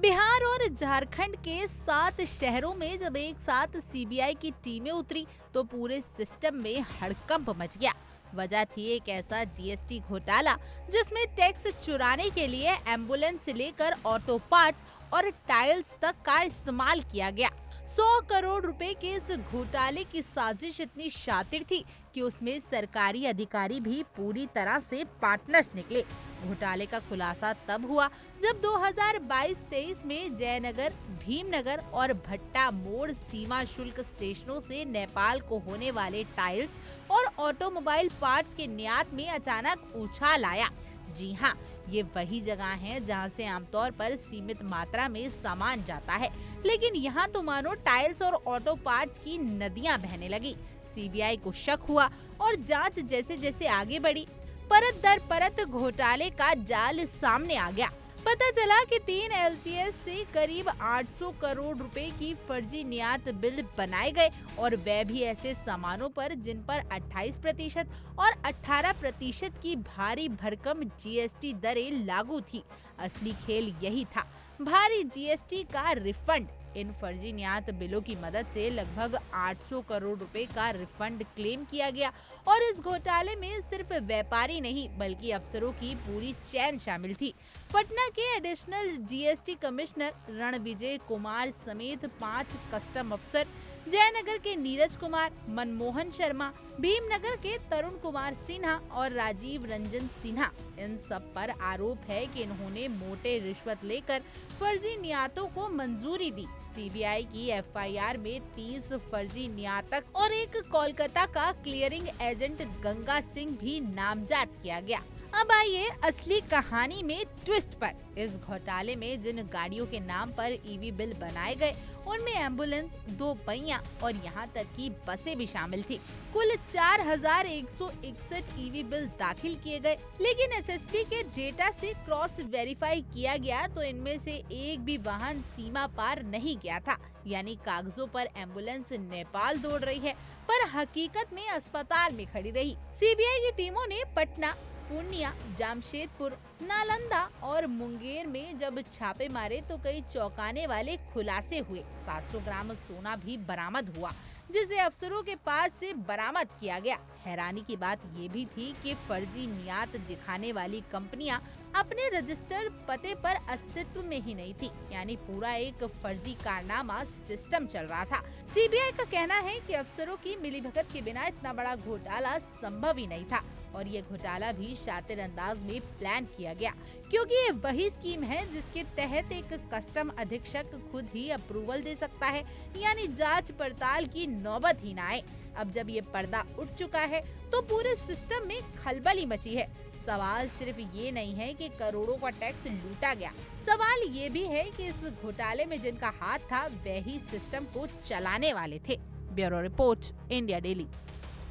बिहार और झारखंड के 7 शहरों में जब एक साथ सीबीआई की टीमें उतरी तो पूरे सिस्टम में हड़कंप मच गया। वजह थी एक ऐसा जीएसटी घोटाला जिसमें टैक्स चुराने के लिए एम्बुलेंस से लेकर ऑटो पार्ट्स और टाइल्स तक का इस्तेमाल किया गया। 100 करोड़ रुपए के इस घोटाले की साजिश इतनी शातिर थी कि उसमें सरकारी अधिकारी भी पूरी तरह से पार्टनर्स निकले। घोटाले का खुलासा तब हुआ जब 2022-23 में जयनगर, भीमनगर और भट्टा मोड़ सीमा शुल्क स्टेशनों से नेपाल को होने वाले टाइल्स और ऑटोमोबाइल पार्ट्स के निर्यात में अचानक उछाल आया। जी हाँ, ये वही जगह है जहाँ से आमतौर पर सीमित मात्रा में सामान जाता है, लेकिन यहाँ तो मानो टाइल्स और ऑटो पार्ट्स की नदियाँ बहने लगी। सीबीआई को शक हुआ और जांच जैसे जैसे आगे बढ़ी, परत दर परत घोटाले का जाल सामने आ गया। पता चला कि 3 एलसीएस से करीब 800 करोड़ रुपए की फर्जी निर्यात बिल बनाए गए और वह भी ऐसे सामानों पर जिन पर 28% और 18% की भारी भरकम जीएसटी दरें लागू थी। असली खेल यही था, भारी जीएसटी का रिफंड। इन फर्जी निर्यात बिलों की मदद से लगभग 800 करोड़ रुपए का रिफंड क्लेम किया गया और इस घोटाले में सिर्फ व्यापारी नहीं बल्कि अफसरों की पूरी चेन शामिल थी। पटना के additional GST commissioner Ranvijay Kumar समेत 5 कस्टम अफसर, जयनगर के नीरज कुमार, मनमोहन शर्मा, भीमनगर के तरुण कुमार सिन्हा और राजीव रंजन सिन्हा, इन सब पर आरोप है कि इन्होंने मोटे रिश्वत लेकर फर्जी निर्यातों को मंजूरी दी। सीबीआई की एफआईआर में 30 फर्जी निर्यातक और एक कोलकाता का क्लियरिंग एजेंट गंगा सिंह भी नामजद किया गया। अब आइए असली कहानी में ट्विस्ट पर। इस घोटाले में जिन गाड़ियों के नाम पर ईवी बिल बनाए गए उनमें एम्बुलेंस, 2 पहिया और यहाँ तक कि बसें भी शामिल थी। कुल 4161 ईवी बिल दाखिल किए गए, लेकिन एसएसपी के डेटा से क्रॉस वेरीफाई किया गया तो इनमें से एक भी वाहन सीमा पार नहीं गया था। यानी कागजों पर एम्बुलेंस नेपाल दौड़ रही है पर हकीकत में अस्पताल में खड़ी रही। सीबीआई की टीमों ने पटना, पूर्णिया, जामशेदपुर, नालंदा और मुंगेर में जब छापे मारे तो कई चौंकाने वाले खुलासे हुए। 700 ग्राम सोना भी बरामद हुआ जिसे अफसरों के पास से बरामद किया गया। हैरानी की बात ये भी थी कि फर्जी निर्यात दिखाने वाली कंपनियां अपने रजिस्टर पते पर अस्तित्व में ही नहीं थी। यानी पूरा एक फर्जी कारनामा सिस्टम चल रहा था। सीबीआई का कहना है कि अफसरों की मिलीभगत के बिना इतना बड़ा घोटाला संभव ही नहीं था और ये घोटाला भी शातिर अंदाज में प्लान किया गया, क्योंकि ये वही स्कीम है जिसके तहत एक कस्टम अधीक्षक खुद ही अप्रूवल दे सकता है। यानी जांच पड़ताल की नौबत ही ना आए। अब जब ये पर्दा उठ चुका है तो पूरे सिस्टम में खलबली मची है। सवाल सिर्फ ये नहीं है कि करोड़ों का टैक्स लूटा गया, सवाल ये भी है कि इस घोटाले में जिनका हाथ था वही सिस्टम को चलाने वाले थे। Bureau report, India daily.